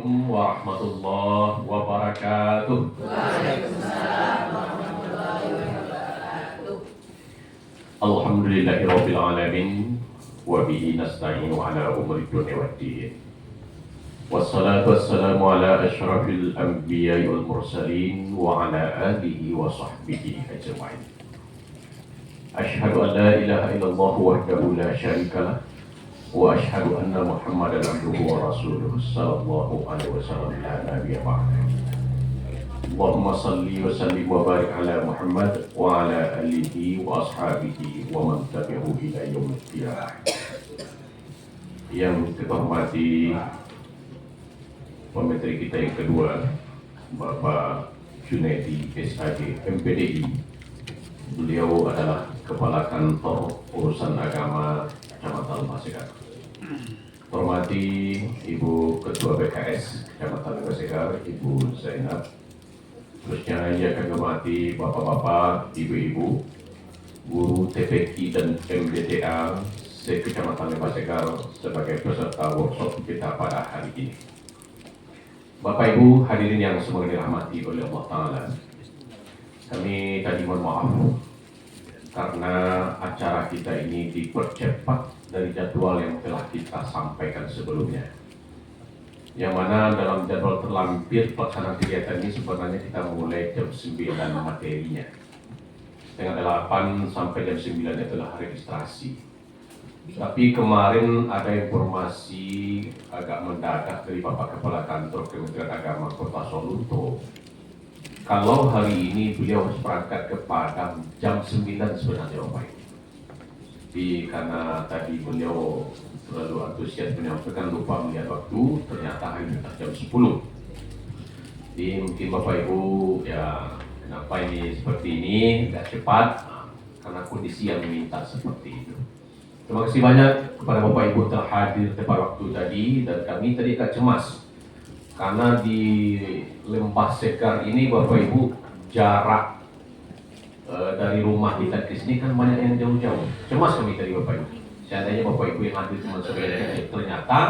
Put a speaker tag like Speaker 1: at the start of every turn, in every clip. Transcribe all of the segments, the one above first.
Speaker 1: Assalamualaikum warahmatullahi wabarakatuh.
Speaker 2: Waalaikumsalam warahmatullahi wabarakatuh.
Speaker 1: Alhamdulillahirabbil alamin wa bihi nasta'inu ala umuri dunya waddin. Wassalatu wassalamu ala asyrafil anbiya'i wal mursalin wa ala alihi wa sahbihi ajma'in. Asyhadu an la ilaha illallah wahdahu la syarikalah wa asyhadu anna Muhammadan abduhu wa rasuluhu sallallahu alaihi wasallam la nabiyya ba'dahu. Allahumma salli wa sallim wa barik ala Muhammad wa ala alihi wa ashabihi wa man tabi'ahu ila yaumil qiyamah. Yang kita hormati pemateri kita yang kedua, Bapak Junaidi SAG MPDI. Beliau adalah Kepala Kantor Urusan Agama Kecamatan Masegar. Hormati Ibu Ketua BKS Kecamatan Masegar, Ibu Zainab. Terusnya yang kami hormati Bapak-bapak, Ibu-ibu, guru TPQ dan MDTA se-Kecamatan Masegar sebagai peserta workshop kita pada hari ini. Bapak Ibu hadirin yang semoga dirahmati oleh Allah Ta'ala, kami tadi mohon maaf karena acara kita ini dipercepat dari jadwal yang telah kita sampaikan sebelumnya, yang mana dalam jadwal terlampir pelaksanaan kegiatan ini sebenarnya kita mulai jam 9 materinya, setengah 8 sampai jam 9 itulah registrasi. Tapi kemarin ada informasi agak mendadak dari Bapak Kepala Kantor Kementerian Agama Kota Solo, kalau hari ini beliau harus berangkat ke Padang jam 9 sebenarnya Bapak Ibu. Tapi karena tadi beliau terlalu antusias menyampaikan, lupa melihat waktu, ternyata hari ini jam 10. Jadi mungkin Bapak Ibu ya, kenapa ini seperti ini, agak cepat, karena kondisi yang meminta seperti itu. Terima kasih banyak kepada Bapak Ibu telah hadir tepat waktu tadi, dan kami tadi agak cemas karena di Lembah Sekar ini Bapak Ibu jarak dari rumah kita ke sini kan banyak yang jauh-jauh. Cemas kami tadi Bapak Ibu. Seandainya Bapak Ibu yang hadir cuma sebenarnya, ternyata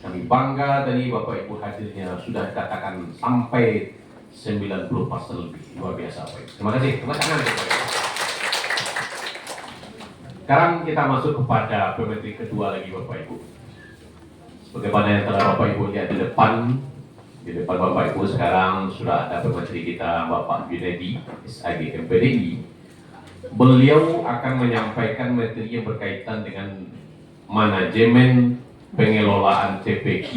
Speaker 1: kami bangga tadi Bapak Ibu hadirnya sudah dikatakan sampai 90% lebih. Luar biasa Bapak Ibu. Terima kasih. Terima kasih Bapak Ibu. Sekarang kita masuk kepada pemateri kedua lagi Bapak Ibu. Sebagaimana yang telah Bapak Ibu lihat di depan Bapak Ibu sekarang sudah ada pemateri kita Bapak Junaidi SAG MPDI. Beliau akan menyampaikan materi yang berkaitan dengan manajemen pengelolaan TPQ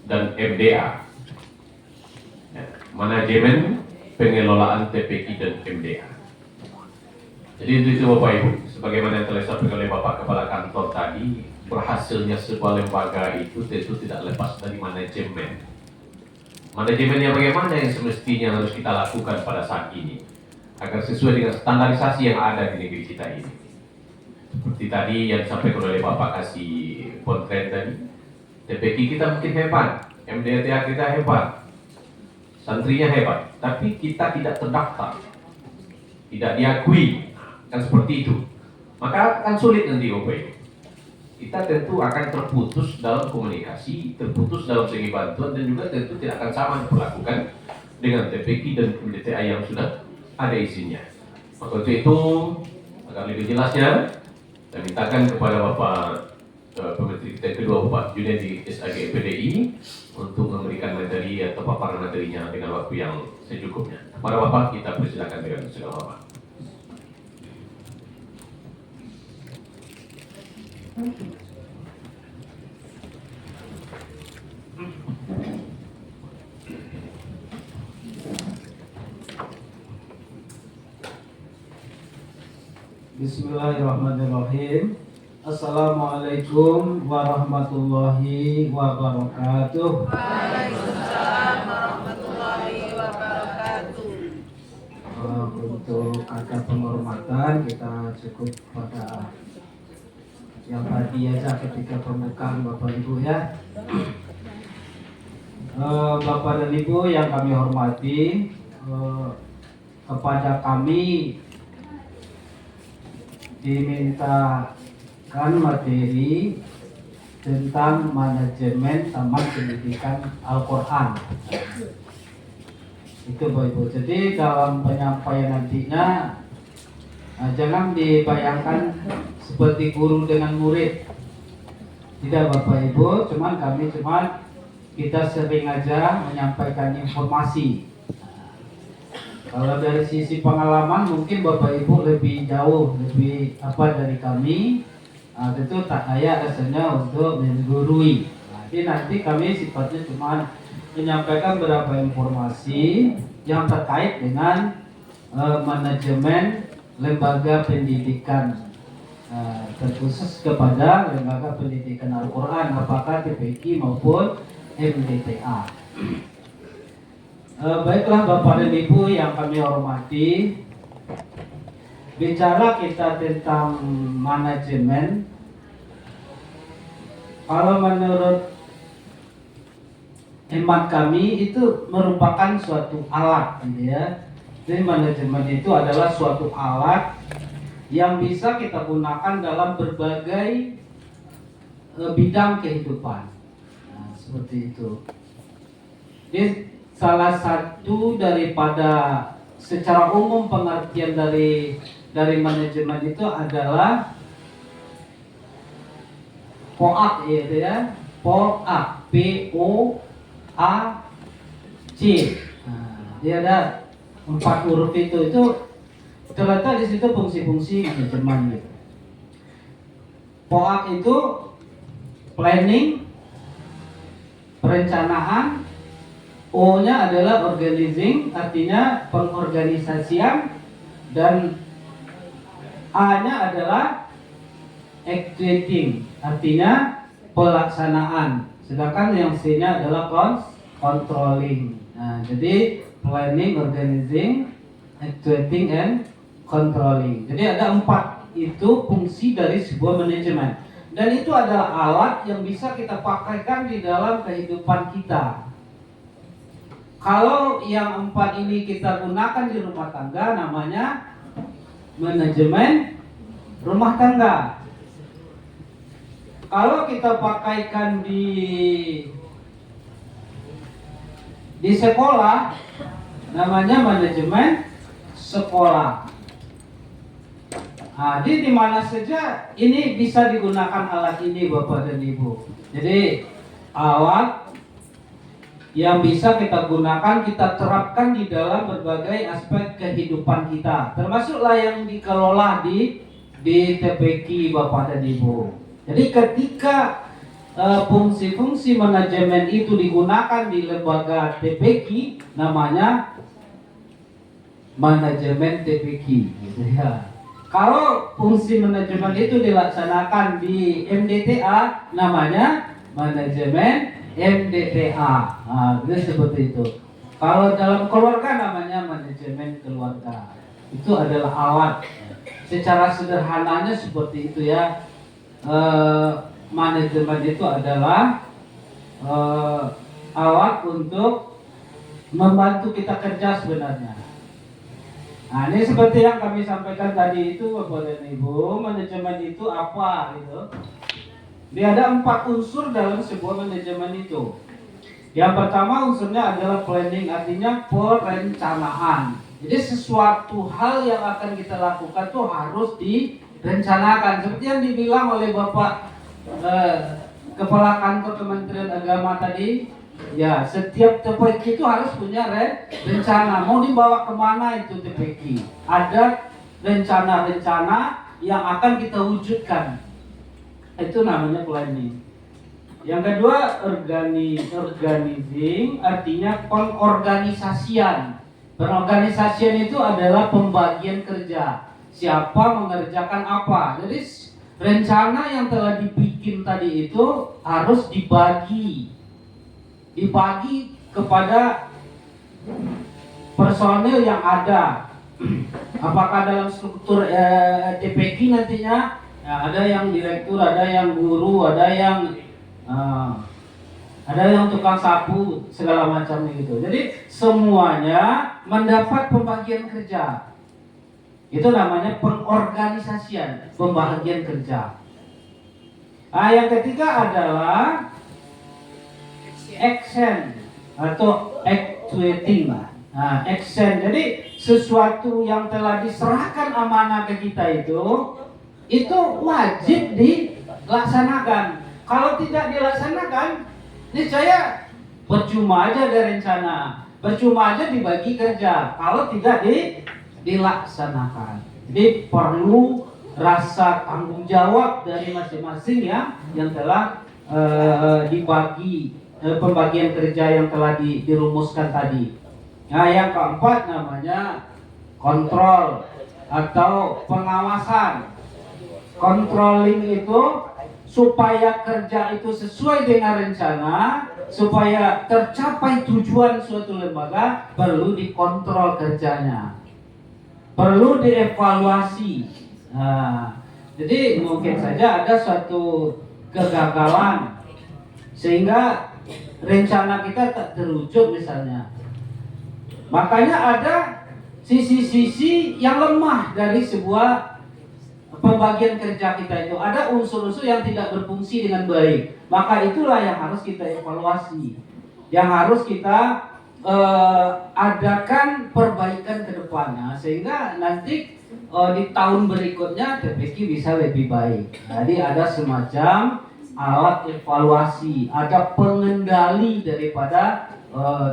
Speaker 1: dan MDA. Ya, manajemen pengelolaan TPQ dan MDA. Jadi itu Bapak Ibu, sebagaimana yang telah disampaikan oleh Bapak Kepala Kantor tadi, berhasilnya sebuah lembaga itu tentu tidak lepas dari manajemen. Manajemennya bagaimana yang semestinya harus kita lakukan pada saat ini agar sesuai dengan standarisasi yang ada di negeri kita ini. Seperti tadi yang disampaikan oleh Bapak kasih potret tadi, TPQ kita mungkin hebat, MDTA kita hebat, santrinya hebat, tapi kita tidak terdaftar, tidak diakui. Kan seperti itu, maka akan sulit nanti Bapak Ibu. Kita tentu akan terputus dalam komunikasi, terputus dalam segi bantuan, dan juga tentu tidak akan sama diperlakukan dengan TPQ dan MDTA yang sudah ada izinnya. Maka itu agar lebih jelasnya, saya mintakan kepada Bapak pemateri kita kedua Bapak Junaidi SAG MPDI untuk memberikan materi atau paparan materinya dengan waktu yang secukupnya. Kepada Bapak kita persilakan dengan segala hormat.
Speaker 3: Bismillahirrahmanirrahim. Assalamualaikum warahmatullahi wabarakatuh.
Speaker 2: Waalaikumsalam warahmatullahi wabarakatuh.
Speaker 3: Untuk ada penghormatan kita cukup pada yang tadi aja ketika pembukaan Bapak Ibu ya. Bapak dan Ibu yang kami hormati, kepada kami dimintakan materi tentang manajemen taman pendidikan Al-Quran. Itu Bapak Ibu. Jadi dalam penyampaian nantinya jangan dibayangkan seperti guru dengan murid. Tidak Bapak Ibu, kita sering aja menyampaikan informasi. Kalau dari sisi pengalaman mungkin Bapak Ibu lebih jauh, lebih dari kami. Tentu tak layak rasanya untuk menggurui. Jadi nanti kami sifatnya cuma menyampaikan beberapa informasi yang terkait dengan manajemen lembaga pendidikan, terkhusus kepada lembaga pendidikan Al-Quran, apakah TPQ maupun MDTA. Baiklah Bapak dan Ibu yang kami hormati, bicara kita tentang manajemen, kalau menurut hemat kami itu merupakan suatu alat, gitu ya. Jadi manajemen itu adalah suatu alat yang bisa kita gunakan dalam berbagai bidang kehidupan. Nah, seperti itu. Jadi salah satu daripada secara umum pengertian dari manajemen itu adalah POAC, ya, POAC, POAC. Nah, dia ada 4 huruf itu terletak di situ fungsi-fungsi manajemen. POAC itu planning, perencanaan, O-nya adalah organizing, artinya pengorganisasian, dan A-nya adalah executing, artinya pelaksanaan. Sedangkan yang C-nya adalah controlling. Nah, jadi planning, organizing, executing, and controlling. Jadi ada 4 itu fungsi dari sebuah manajemen. Dan itu adalah alat yang bisa kita pakaikan di dalam kehidupan kita. Kalau yang 4 ini kita gunakan di rumah tangga, namanya manajemen rumah tangga. Kalau kita pakaikan di sekolah, namanya manajemen sekolah. Nah, di mana saja ini bisa digunakan alat ini Bapak dan Ibu. Jadi alat yang bisa kita gunakan, kita terapkan di dalam berbagai aspek kehidupan kita, termasuklah yang dikelola di TPQ Bapak dan Ibu. Jadi ketika fungsi-fungsi manajemen itu digunakan di lembaga TPQ, namanya manajemen TPQ, gitu ya. Kalau fungsi manajemen itu dilaksanakan di MDTA, namanya manajemen MDTA. Nah, itu seperti itu. Kalau dalam keluarga namanya manajemen keluarga. Itu adalah alat. Secara sederhananya seperti itu ya. Manajemen itu adalah alat untuk membantu kita kerja sebenarnya. Nah, ini seperti yang kami sampaikan tadi itu Bapak dan Ibu, manajemen itu apa gitu. Dia ada 4 unsur dalam sebuah manajemen itu. Yang pertama unsurnya adalah planning, artinya perencanaan. Jadi sesuatu hal yang akan kita lakukan tuh harus direncanakan. Seperti yang dibilang oleh Bapak Kepala Kantor Kementerian Agama tadi, ya setiap TPQ itu harus punya rencana. Mau dibawa kemana itu TPQ? Ada rencana-rencana yang akan kita wujudkan. Itu namanya planning. Yang kedua organizing, artinya pengorganisasian. Pengorganisasian itu adalah pembagian kerja. Siapa mengerjakan apa. Jadi rencana yang telah dibikin tadi itu harus dibagi kepada personil yang ada. Apakah dalam struktur TPQ nantinya ada yang direktur, ada yang guru, ada yang tukang sapu, segala macam gitu. Jadi semuanya mendapat pembagian kerja. Itu namanya pengorganisasian, pembagian kerja. Nah, yang ketiga adalah action atau actuating. Nah, action. Jadi sesuatu yang telah diserahkan amanah ke kita itu wajib dilaksanakan. Kalau tidak dilaksanakan, niscaya percuma aja ada rencana, percuma aja dibagi kerja kalau tidak dilaksanakan. Jadi perlu rasa tanggung jawab dari masing-masing yang telah dibagi pembagian kerja yang telah dirumuskan tadi. Nah, yang keempat namanya kontrol atau pengawasan. Controlling itu supaya kerja itu sesuai dengan rencana, supaya tercapai tujuan suatu lembaga, perlu dikontrol kerjanya, perlu dievaluasi. Nah, jadi mungkin saja ada suatu kegagalan sehingga rencana kita tak terwujud misalnya. Makanya ada sisi-sisi yang lemah dari sebuah pembagian kerja kita itu. Ada unsur-unsur yang tidak berfungsi dengan baik. Maka itulah yang harus kita evaluasi, yang harus kita adakan perbaikan ke depannya, sehingga nanti di tahun berikutnya TPQ bisa lebih baik. Jadi ada semacam alat evaluasi, ada pengendali daripada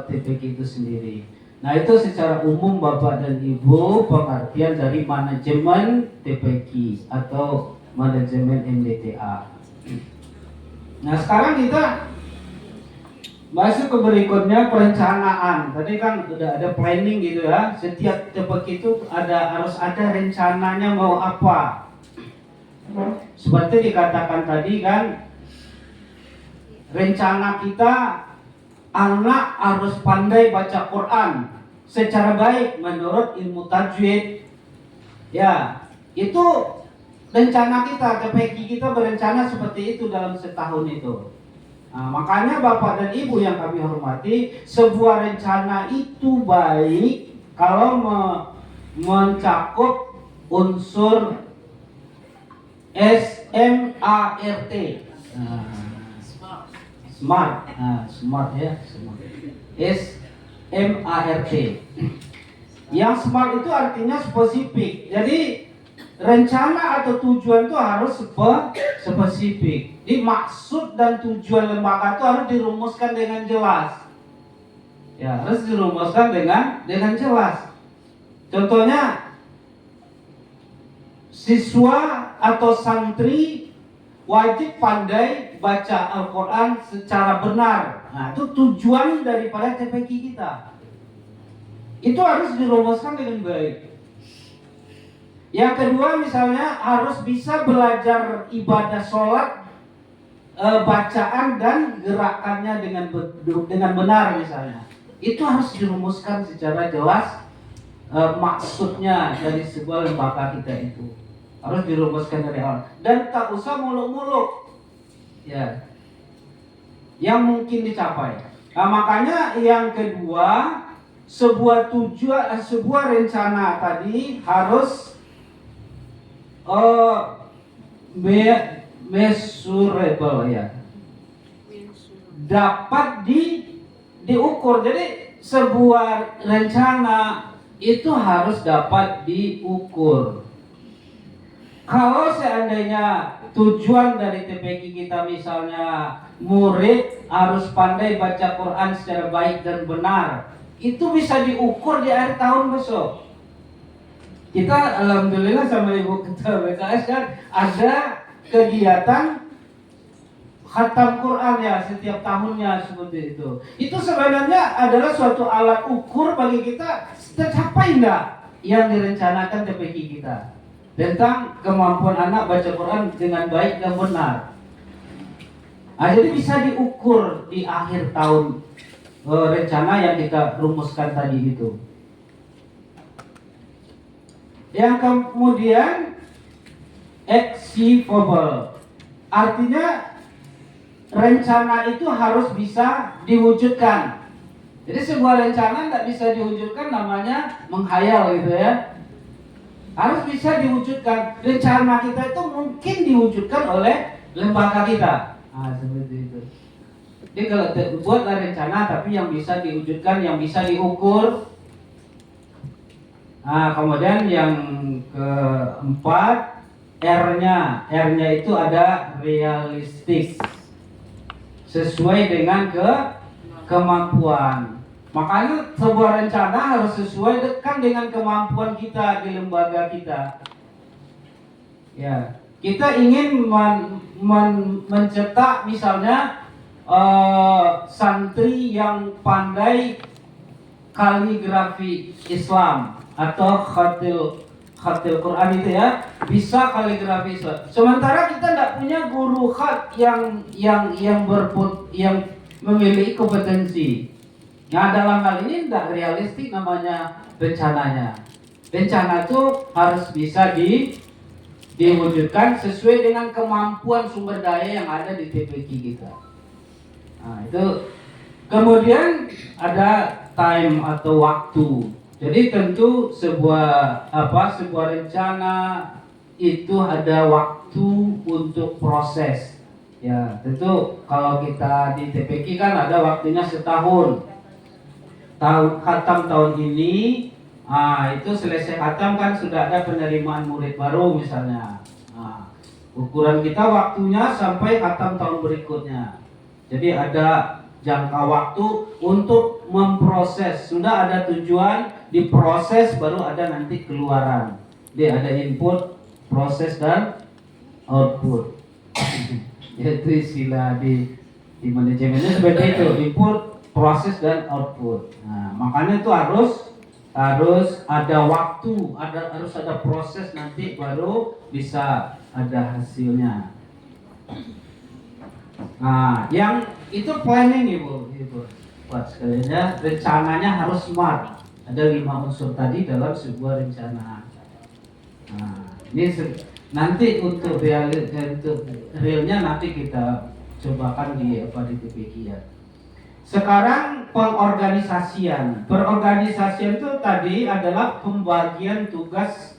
Speaker 3: TPQ itu sendiri. Nah, itu secara umum Bapak dan Ibu pengertian dari manajemen TPQ atau manajemen MDTA. Nah, sekarang kita masuk ke berikutnya, perencanaan. Tadi kan udah ada planning gitu ya. Setiap TPQ itu harus ada rencananya mau apa. Seperti dikatakan tadi kan, rencana kita anak harus pandai baca Quran secara baik menurut ilmu tajwid. Ya, itu rencana kita, TPQ kita berencana seperti itu dalam setahun itu. Nah, makanya Bapak dan Ibu yang kami hormati, sebuah rencana itu baik kalau mencakup unsur SMART. Smart, smart ya, smart. SMART. Yang smart itu artinya spesifik. Jadi rencana atau tujuan itu harus spesifik. Jadi maksud dan tujuan lembaga itu harus dirumuskan dengan jelas. Ya, harus dirumuskan dengan jelas. Contohnya, siswa atau santri wajib pandai baca Al-Quran secara benar. Nah, itu tujuan daripada TPQ kita. Itu harus dirumuskan dengan baik. Yang kedua, misalnya harus bisa belajar ibadah sholat, bacaan dan gerakannya dengan benar misalnya. Itu harus dirumuskan secara jelas, maksudnya dari sebuah lembaga kita itu. Harus dirumuskan dari awal. Dan tak usah muluk-muluk. Ya, yang mungkin dicapai. Nah, makanya yang kedua, sebuah tujuan, sebuah rencana tadi harus measurable ya, dapat diukur. Jadi sebuah rencana itu harus dapat diukur. Kalau seandainya tujuan dari TPQ kita misalnya murid harus pandai baca Quran secara baik dan benar, itu bisa diukur di akhir tahun besok. Kita alhamdulillah sama Ibu Ketua BKS kan ada kegiatan khatam Quran ya setiap tahunnya seperti itu. Itu sebenarnya adalah suatu alat ukur bagi kita tercapai enggak yang direncanakan TPQ kita tentang kemampuan anak baca Quran dengan baik dan benar. Nah, jadi bisa diukur di akhir tahun rencana yang kita rumuskan tadi itu. Yang kemudian achievable, artinya rencana itu harus bisa diwujudkan. Jadi sebuah rencana tidak bisa diwujudkan namanya menghayal gitu ya. Harus bisa diwujudkan. Rencana kita itu mungkin diwujudkan oleh lembaga kita. Seperti itu. Jadi kalau buatlah rencana tapi yang bisa diwujudkan, yang bisa diukur. Kemudian yang keempat, R-nya itu ada realistik, sesuai dengan kemampuan. Makanya sebuah rencana harus sesuai kan dengan kemampuan kita di lembaga kita. Ya, kita ingin mencetak misalnya santri yang pandai kaligrafi Islam atau khatil Quran itu ya, bisa kaligrafi Islam. Sementara kita tidak punya guru khat yang memiliki kompetensi. Nah, dalam hal ini tidak realistik namanya rencananya. Rencana itu harus bisa diwujudkan sesuai dengan kemampuan sumber daya yang ada di TPQ kita. Itu. Kemudian ada time atau waktu. Jadi tentu sebuah rencana itu ada waktu untuk proses. Ya, tentu kalau kita di TPQ kan ada waktunya setahun. Khatam tahun ini, itu selesai khatam kan sudah ada penerimaan murid baru misalnya. Ukuran kita waktunya sampai khatam tahun berikutnya. Jadi ada jangka waktu untuk memproses. Sudah ada tujuan, diproses baru ada nanti keluaran. Jadi ada input, proses dan output. Yaitu istilah di manajemennya seperti itu, input, proses dan output. Makanya itu harus ada waktu, harus ada proses nanti baru bisa ada hasilnya. Yang itu planning ibu, buat sekalian ya, rencananya harus smart. Ada 5 unsur tadi dalam sebuah rencana. Ini nanti untuk realnya nanti kita cobakan di TPQ ya. Sekarang pengorganisasian. Perorganisasian itu tadi adalah pembagian tugas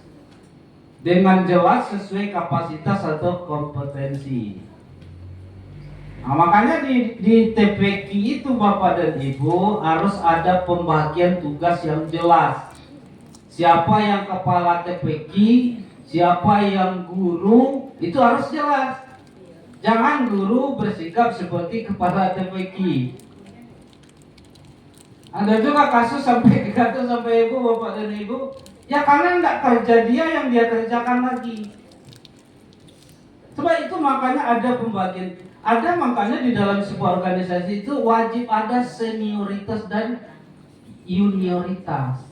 Speaker 3: dengan jelas sesuai kapasitas atau kompetensi. Makanya di TPQ itu Bapak dan Ibu harus ada pembagian tugas yang jelas. Siapa yang kepala TPQ, siapa yang guru, itu harus jelas. Jangan guru bersikap seperti kepala TPQ. Ada juga kasus sampai Ibu, Bapak dan Ibu, ya karena tidak kerja dia yang dia kerjakan lagi. Sebab itu makanya ada pembagian. Makanya di dalam sebuah organisasi itu wajib ada senioritas dan junioritas.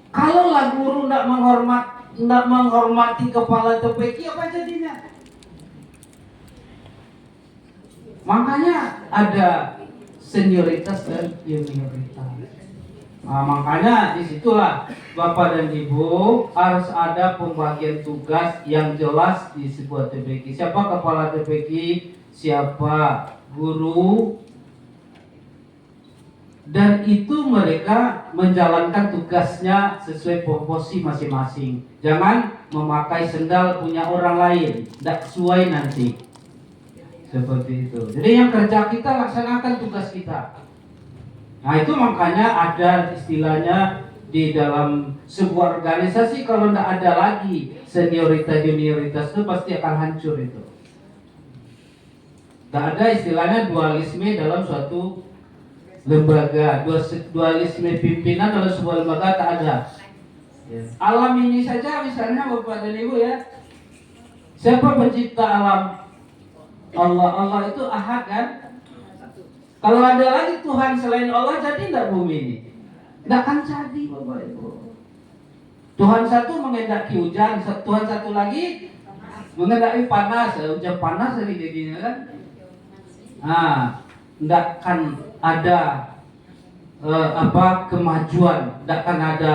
Speaker 3: Kalau guru tidak menghormati kepala TPQ, apa jadinya? Makanya ada senioritas dan junioritas. Makanya disitulah Bapak dan Ibu harus ada pembagian tugas yang jelas di sebuah TPQ. Siapa kepala TPQ, siapa guru, dan itu mereka menjalankan tugasnya sesuai proporsi masing-masing. Jangan memakai sendal punya orang lain, tidak sesuai nanti. Seperti itu. Jadi yang kerja kita laksanakan tugas kita. Itu makanya ada istilahnya di dalam sebuah organisasi, kalau tidak ada lagi senioritas junioritas itu pasti akan hancur itu. Tidak ada istilahnya dualisme dalam suatu lembaga, dualisme pimpinan dalam sebuah lembaga tak ada. Alam ini saja misalnya Bapak dan Ibu ya, siapa pencipta alam? Allah itu ahad kan? Kalau ada lagi Tuhan selain Allah, jadi tidak bumi ini? Tidak akan jadi Bapak Ibu. Tuhan satu mengendaki hujan, Tuhan satu lagi mengendaki panas. Hujan panas jadi jadinya kan? Tidak akan ada kemajuan, tidak akan ada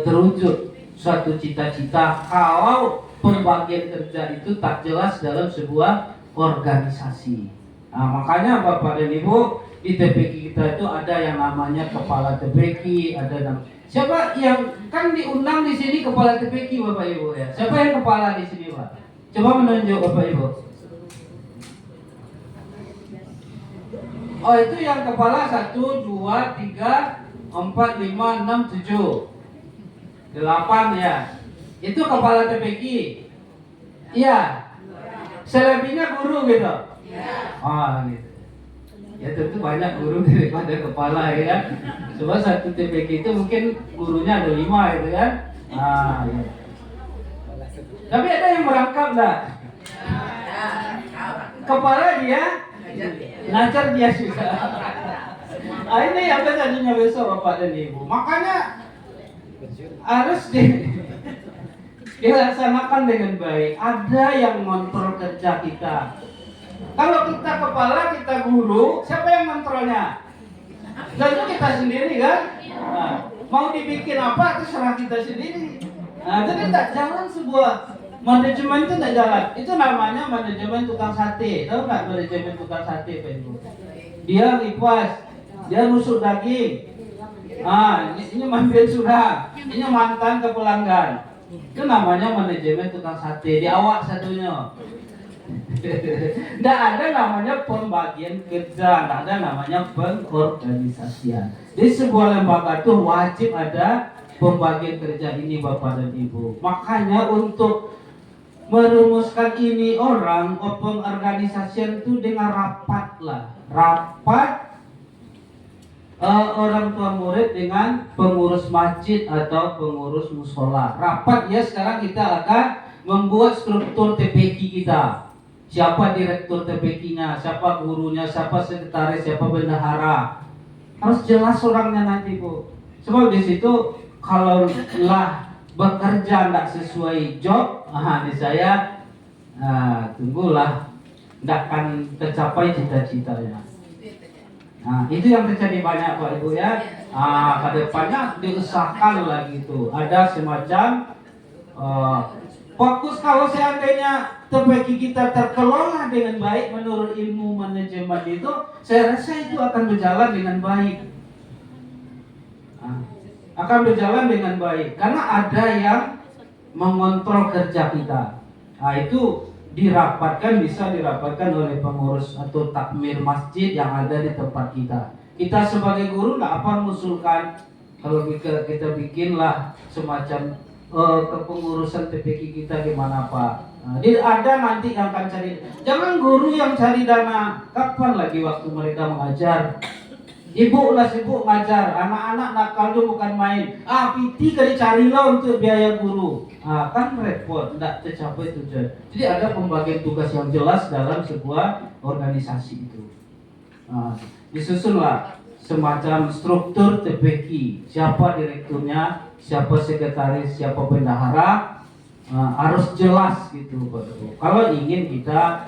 Speaker 3: terwujud suatu cita-cita kalau pembagian kerja itu tak jelas dalam sebuah organisasi. Makanya Bapak dan Ibu di TPQ kita itu ada yang namanya kepala TPQ, ada siapa yang kan diundang di sini kepala TPQ Bapak Ibu ya. Siapa yang kepala di sini Pak? Coba menunjuk Bapak Ibu. Oh itu yang kepala 1, 2, 3, 4, 5, 6, 7 8 ya. Itu kepala TPQ. Iya. Selebihnya guru gitu. Oh gitu. Ya tentu banyak guru daripada kepala ya. Coba satu TPQ itu mungkin gurunya ada 5 gitu kan. Ya. Tapi ada yang merangkap enggak? Kepala dia ngajar dia juga. Ini yang tadinya besok Bapak dan Ibu. Makanya harus dilaksanakan dengan baik. Ada yang kontrol kerja kita. Kalau kita kepala, kita guru, siapa yang kontrolnya? Tentu kita sendiri kan. Nah, mau dibikin apa terserah kita sendiri. Nah, jadi tak jalan sebuah manajemen itu tidak jalan. Itu namanya manajemen tukang sate. Tahu nggak manajemen tukang sate, Pak Ibu? Dia lipas, dia nusuk daging. Ini mantan sudah, ini mantan ke pelanggan. Itu namanya manajemen tukang sate. Di awak satunya. Tidak ada namanya pembagian kerja, tidak ada namanya pengorganisasian. Di sebuah lembaga itu wajib ada pembagian kerja ini Bapak dan Ibu. Makanya untuk merumuskan ini pengorganisasian itu dengan rapat lah. Rapat orang tua murid dengan pengurus masjid atau pengurus musola. Rapat ya, sekarang kita akan membuat struktur TPQ kita. Siapa direktur TPQ-nya, siapa gurunya, siapa sekretaris, siapa bendahara. Harus jelas orangnya nanti Bu. Sebab di situ kalau lah bekerja tidak sesuai job, di saya tunggulah tidak akan tercapai cita-citanya. Nah, itu yang terjadi banyak Pak Ibu ya. Ke depannya diusahakan lagi itu. Ada semacam fokus kalau seandainya TPQ kita terkelola dengan baik menurut ilmu manajemen itu, saya rasa itu akan berjalan dengan baik. Akan berjalan dengan baik karena ada yang mengontrol kerja kita. Itu bisa dirapatkan oleh pengurus atau takmir masjid yang ada di tempat kita. Kita sebagai guru tidak apa mengusulkan kalau kita bikinlah semacam kepengurusan TPQ kita gimana Pak. Jadi ada nanti yang akan cari. Jangan guru yang cari dana. Kapan lagi waktu mereka mengajar? Ibu lah sibuk ngajar, anak-anak nakal itu bukan main. PT kali carilah untuk biaya guru. Kan repot, tidak tercapai tujuan. Jadi ada pembagian tugas yang jelas dalam sebuah organisasi itu. Disusunlah semacam struktur TPQ. Siapa direkturnya, siapa sekretaris, siapa bendahara, harus jelas gitu. Kalau ingin kita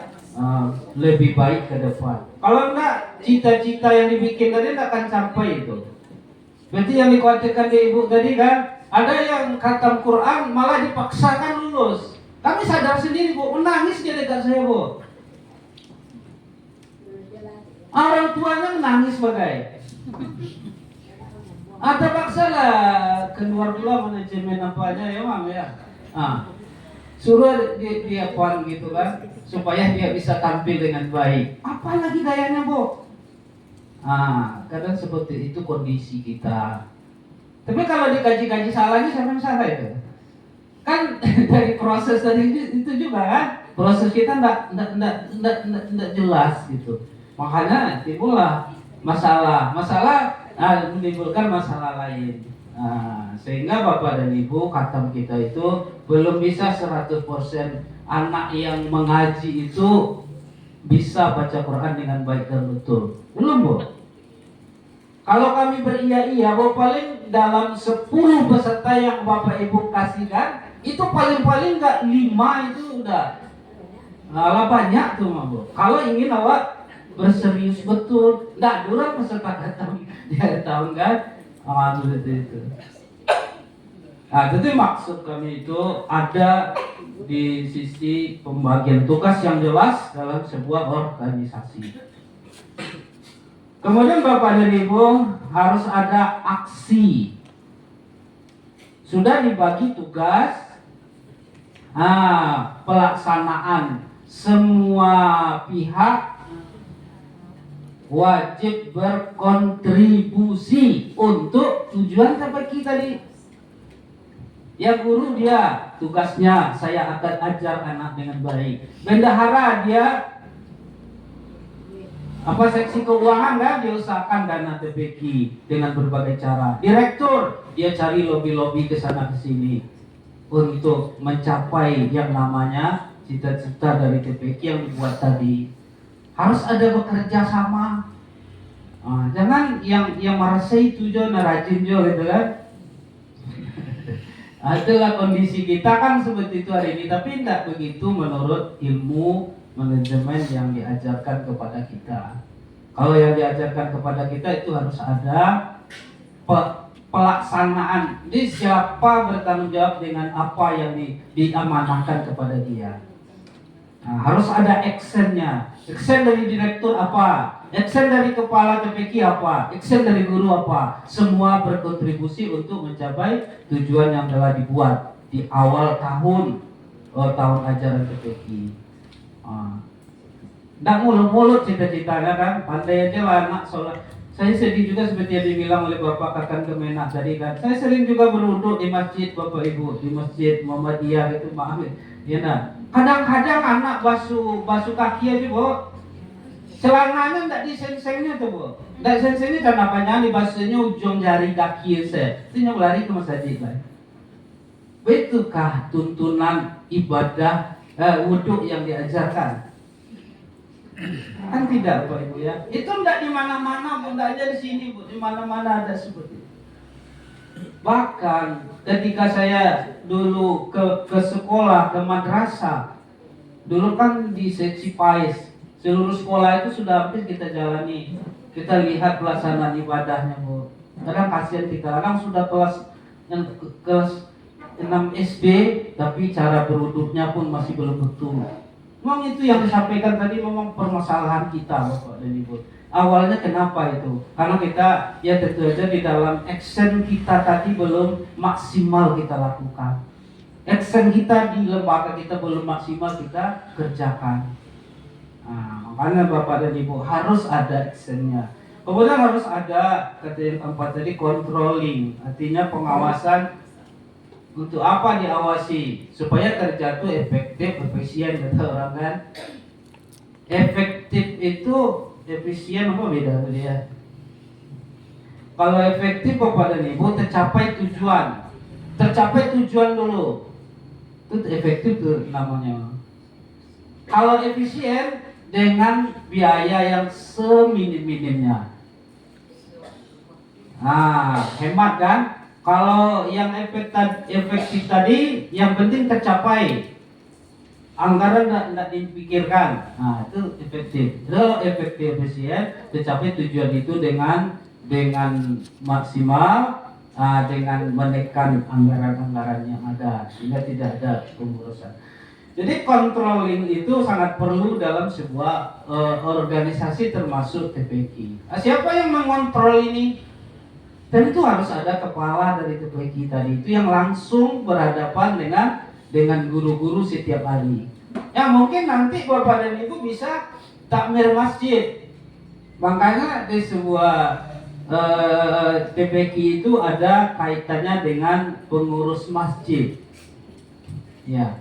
Speaker 3: lebih baik ke depan. Kalau enggak, cita-cita yang dibikin tadi tidak akan sampai itu. Berarti yang dikhawatirkan di Ibu tadi kan, ada yang khatam Quran malah dipaksakan lulus. Kami sadar sendiri Bu, menangis dia dekat saya Bu. Orang tuanya menangis bagai. Terpaksa lah keluar pula manajemen apanya ya Mam ya. Suruh dia puan gitu kan, supaya dia bisa tampil dengan baik. Apalagi gayanya Bu? Kadang seperti itu kondisi kita. Tapi kalau dikaji-kaji salahnya siapa yang salah itu? Kan dari proses tadi itu juga kan, proses kita enggak jelas gitu. Makanya timbullah masalah menimbulkan masalah lain. Sehingga Bapak dan Ibu khatam kita itu belum bisa 100% anak yang mengaji itu bisa baca Quran dengan baik dan betul. Belum Bu. Kalau kami beria-iya Bu, paling dalam 10 peserta yang Bapak Ibu kasihkan itu paling-paling enggak 5 itu udah banyak tuh Bu. Kalau ingin awak berserius betul, enggak durang peserta khatam di akhir tahun kan. Itu. Jadi maksud kami itu ada di sisi pembagian tugas yang jelas dalam sebuah organisasi. Kemudian Bapak dan Ibu harus ada aksi. Sudah dibagi tugas, pelaksanaan semua pihak wajib berkontribusi untuk tujuan TPQ tadi. Ya guru dia tugasnya saya akan ajar anak dengan baik. Bendahara dia seksi keuangan kan dia usahakan dana TPQ dengan berbagai cara. Direktur dia cari lobby-lobby ke sana ke sini untuk mencapai yang namanya cita-cita dari TPQ yang dibuat tadi. Harus ada bekerja sama. Jangan yang merasa itu jo rajin jo gitu kan. Itulah kondisi kita kan seperti itu hari ini, tapi tidak begitu menurut ilmu manajemen yang diajarkan kepada kita. Kalau yang diajarkan kepada kita itu harus ada pelaksanaan. Jadi siapa bertanggung jawab dengan apa yang diamanahkan kepada dia. Harus ada actionnya. Action dari direktur apa? Action dari kepala TPQ apa? Action dari guru apa? Semua berkontribusi untuk mencapai tujuan yang telah dibuat di awal tahun ajaran TPQ. Nggak mulut-mulut cita-citanya kan, pandai aja lah anak sholat. Saya sedih juga seperti yang dibilang oleh Bapak Kakan Kemenak tadi kan. Saya sering juga berwudhu di masjid Bapak Ibu, di masjid Muhammadiyah itu maaf ya nah. Kadang-kadang anak basuh kaki aja bu, celananya nggak diseng-sengnya tuh bu, nggak diseng-sengnya karena apanya dibasuhnya ujung jari kaki saya, itu yang lari ke masjid lah. Betukah tuntunan ibadah wudhu yang diajarkan? Kan tidak Bapak Ibu ya. Itu enggak di mana-mana, enggak aja di sini Bu, di mana-mana ada seperti itu. Bahkan ketika saya dulu ke sekolah, ke madrasah, dulu kan di seksi PAIS, seluruh sekolah itu sudah habis kita jalani. Kita lihat pelaksanaan ibadahnya Bu. Kadang kasihan kita, kadang sudah kelas 6 SD, tapi cara berwudhunya pun masih belum betul. Memang itu yang disampaikan tadi memang permasalahan kita Bapak dan Ibu. Awalnya kenapa itu? Karena kita ya tentu saja di dalam action kita tadi belum maksimal kita lakukan. Action kita di lembaga kita belum maksimal kita kerjakan. Makanya Bapak dan Ibu harus ada actionnya. Kemudian harus ada kata yang keempat tadi controlling, artinya pengawasan. Untuk apa diawasi? Supaya kerja itu efektif, efisien kata orang kan. Efektif itu efisien apa beda dia? Kalau efektif Bapak dan Ibu tercapai tujuan. Tercapai tujuan dulu. Itu efektif tuh namanya. Kalau efisien dengan biaya yang seminim-minimnya. Hemat kan? Kalau yang efektif tadi, yang penting tercapai. Anggaran tidak dipikirkan. Itu efektif. Kalau efektif efisien, tercapai tujuan itu dengan maksimal, dengan menekan anggaran-anggaran yang ada, sehingga tidak ada pengurusan. Jadi controlling itu sangat perlu dalam sebuah organisasi termasuk TPQ. Siapa yang mengontrol ini? Tentu harus ada kepala dari TPQ tadi itu yang langsung berhadapan dengan guru-guru setiap hari. Ya mungkin nanti Bapak dan Ibu bisa takmir masjid. Makanya di sebuah TPQ itu ada kaitannya dengan pengurus masjid. Ya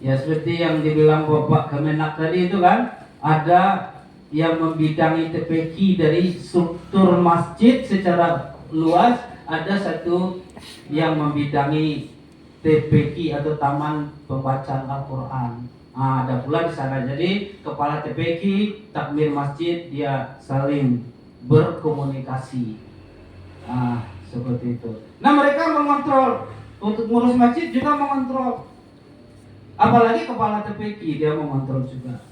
Speaker 3: seperti yang dibilang Bapak Kemenak tadi itu kan, ada yang membidangi TPQ dari struktur masjid secara luas, ada satu yang membidangi TPQ atau Taman Pembacaan Al-Quran. Ada pula di sana. Jadi kepala TPQ, takmir masjid, dia saling berkomunikasi. Seperti itu. Nah mereka mengontrol. Untuk ngurus masjid juga mengontrol. Apalagi kepala TPQ dia mengontrol juga.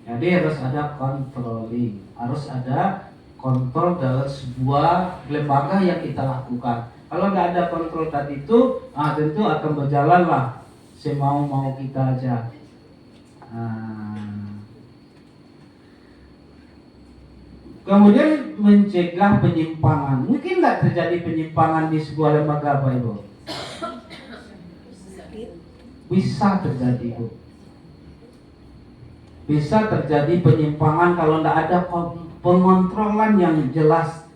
Speaker 3: Jadi harus ada controlling, harus ada kontrol dalam sebuah lembaga yang kita lakukan. Kalau nggak ada kontrol tadi itu, tentu akan berjalan lah semau-mau kita aja. Kemudian mencegah penyimpangan. Mungkin nggak terjadi penyimpangan di sebuah lembaga Pak Ibu? bisa terjadi, Bu. Bisa terjadi penyimpangan kalau tidak ada pengontrolan yang jelas,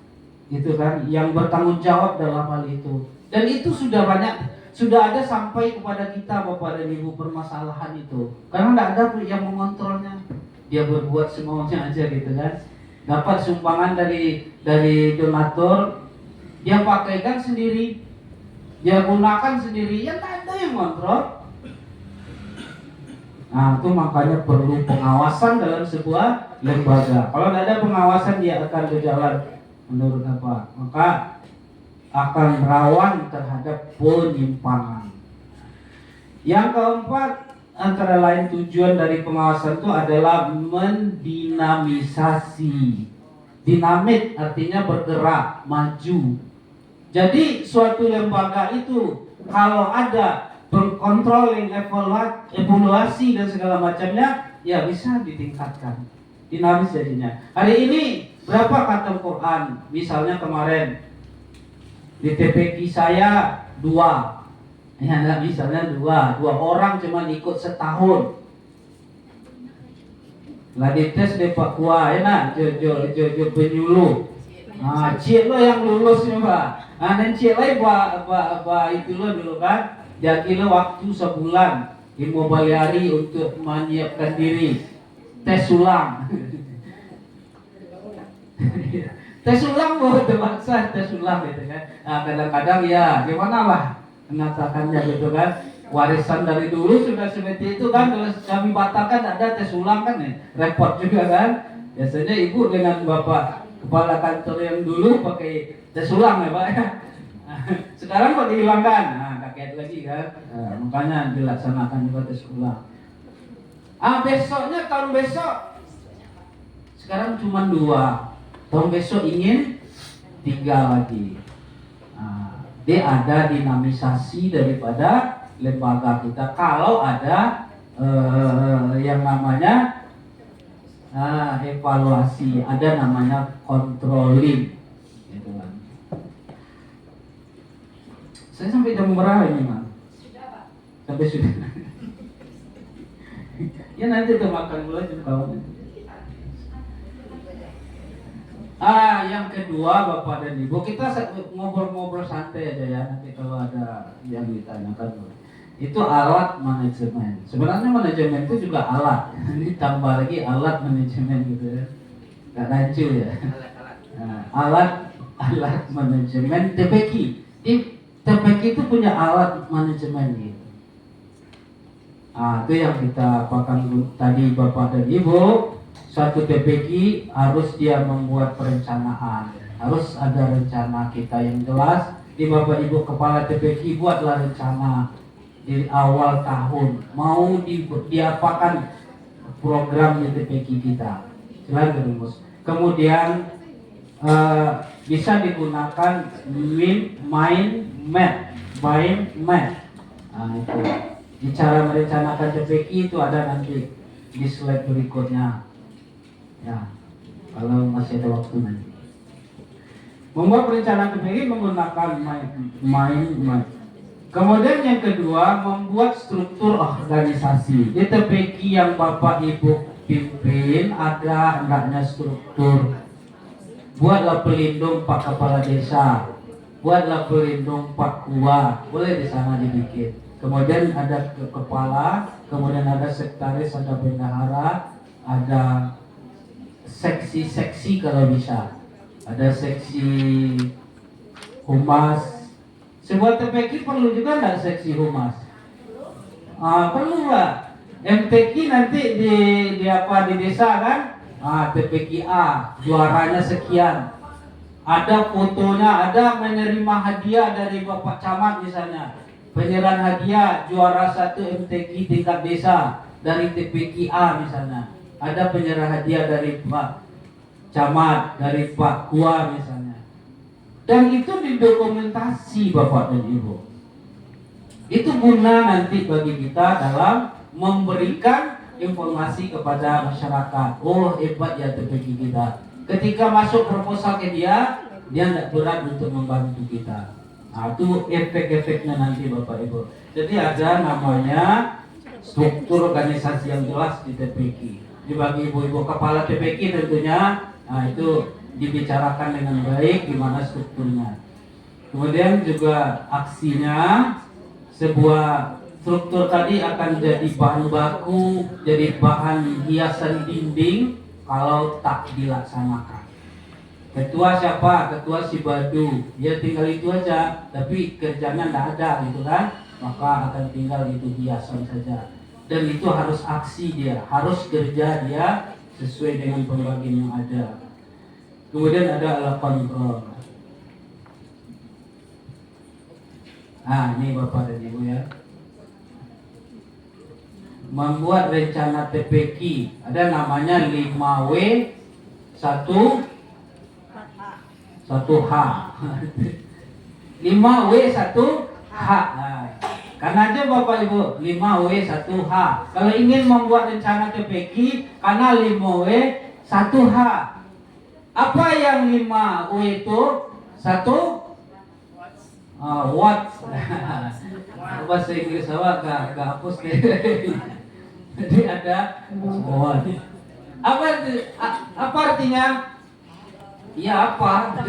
Speaker 3: gitu kan, yang bertanggung jawab dalam hal itu. Dan itu sudah ada sampai kepada kita, Bapak dan Ibu, permasalahan itu. Karena tidak ada yang mengontrolnya. Dia berbuat semaunya aja, gitu kan. Dapat sumbangan dari donatur, dia pakaikan sendiri, dia gunakan sendiri, ya tidak ada yang kontrol. Nah, itu makanya perlu pengawasan dalam sebuah lembaga. Kalau tidak ada pengawasan, dia akan berjalan menurut apa? Maka akan rawan terhadap penyimpangan. Yang keempat, antara lain tujuan dari pengawasan itu adalah mendinamisasi. Dinamik artinya bergerak, maju. Jadi suatu lembaga itu kalau ada controlling, evaluasi dan segala macamnya, ya bisa ditingkatkan. Dinamis jadinya. Hari ini berapa kata Quran? Misalnya kemarin di TPQ saya 2. Ya, misalnya 2 orang cuma ikut setahun. Lah dites di Papua, ya nak, jo penyuluh. Ah, cik lo yang lulus ya, Pak. Ah, dan cik lain itu lo dulu kan. Jadi lo waktu sebulan 15 hari untuk menyiapkan diri. Tes ulang. Tes ulang buat terpaksa tes ulang gitu kan. Nah, kadang-kadang ya gimana lah mengatakannya gitu kan. Warisan dari dulu sudah seperti itu kan. Kalau kami batalkan ada tes ulang kan ya. Repot juga kan. Biasanya ibu dengan bapak kepala kantor yang dulu pakai tes ulang ya Pak ya. Sekarang kok dihilangkan. Nah, kaget lagi kan. Nah, makanya dilaksanakan juga tes ulang. Besoknya tahun besok sekarang cuma 2. Tahun besok ingin 3 lagi. Nah, dia ada dinamisasi daripada lembaga kita. Kalau ada yang namanya evaluasi, ada namanya controlling. Gitu kan. Saya sampai jam berapa ini, Mas? Sampai sudah. Ya nanti kita makan dulu aja kawan. Yang kedua Bapak dan Ibu, kita ngobrol-ngobrol santai aja ya, nanti kalau ada yang ditanyakan. Itu alat manajemen. Sebenarnya manajemen itu juga alat. Ini tambah lagi alat manajemen gitu ya. Gak rancu ya. Alat manajemen TPQ. TPQ itu punya alat manajemen gitu. Itu yang kita apakan tadi Bapak dan Ibu. Suatu TPQ harus dia membuat perencanaan, harus ada rencana kita yang jelas. Di Bapak Ibu kepala TPQ buatlah rencana di awal tahun mau diapakan program di TPQ kita. Silakan Bos. Kemudian bisa digunakan mind map. Itu. Di cara merencanakan TPQ itu ada nanti di slide berikutnya. Ya, kalau masih ada waktu nanti. Membuat perencanaan TPQ menggunakan mind map. Kemudian yang kedua, membuat struktur organisasi. Di TPQ yang Bapak Ibu pimpin ada enggaknya struktur. Buatlah pelindung Pak Kepala Desa, buatlah pelindung Pak Kua, boleh di sana dibikin. Kemudian ada kepala, kemudian ada sekretaris, ada bendahara, ada seksi-seksi kalau bisa, ada seksi humas. Sebuah TPQ perlu juga enggak seksi humas? Perlu Pak. MTQ nanti di desa kan? TPQ A, juaranya sekian. Ada fotonya, ada menerima hadiah dari Bapak Camat misalnya. Penyerahan hadiah juara 1 MTQ tingkat desa dari TPQ A misalnya. Ada penyerahan hadiah dari Pak Camat, dari Pak Kua misalnya. Dan itu didokumentasi Bapak dan Ibu. Itu guna nanti bagi kita dalam memberikan informasi kepada masyarakat. Oh hebat ya TPQ kita. Ketika masuk proposal ke dia tidak berat untuk membantu kita. Nah, itu efek-efeknya nanti Bapak Ibu. Jadi ada namanya struktur organisasi yang jelas di TPQ. Jadi bagi ibu-ibu kepala TPQ tentunya, nah itu dibicarakan dengan baik gimana strukturnya. Kemudian juga aksinya, sebuah struktur tadi akan jadi bahan baku, jadi bahan hiasan dinding kalau tak dilaksanakan. Ketua siapa? Ketua si Badu. Dia tinggal itu aja, tapi kerjanya tidak ada gitu kan. Maka akan tinggal itu hiasan saja. Dan itu harus aksi dia, harus kerja dia sesuai dengan pembagian yang ada. Kemudian ada alat kontrol. Nah, ini Bapak dan Ibu ya. Membuat rencana TPQ. Ada namanya 5W 1H. 5W 1H. Nah, karena aja Bapak Ibu 5W 1H. Kalau ingin membuat rencana TPQ, karena 5W 1H. Apa yang 5W itu? 1 what? Bahasa Inggris apa? Gak hapus deh. Jadi ada what. Apa artinya? Ya apa?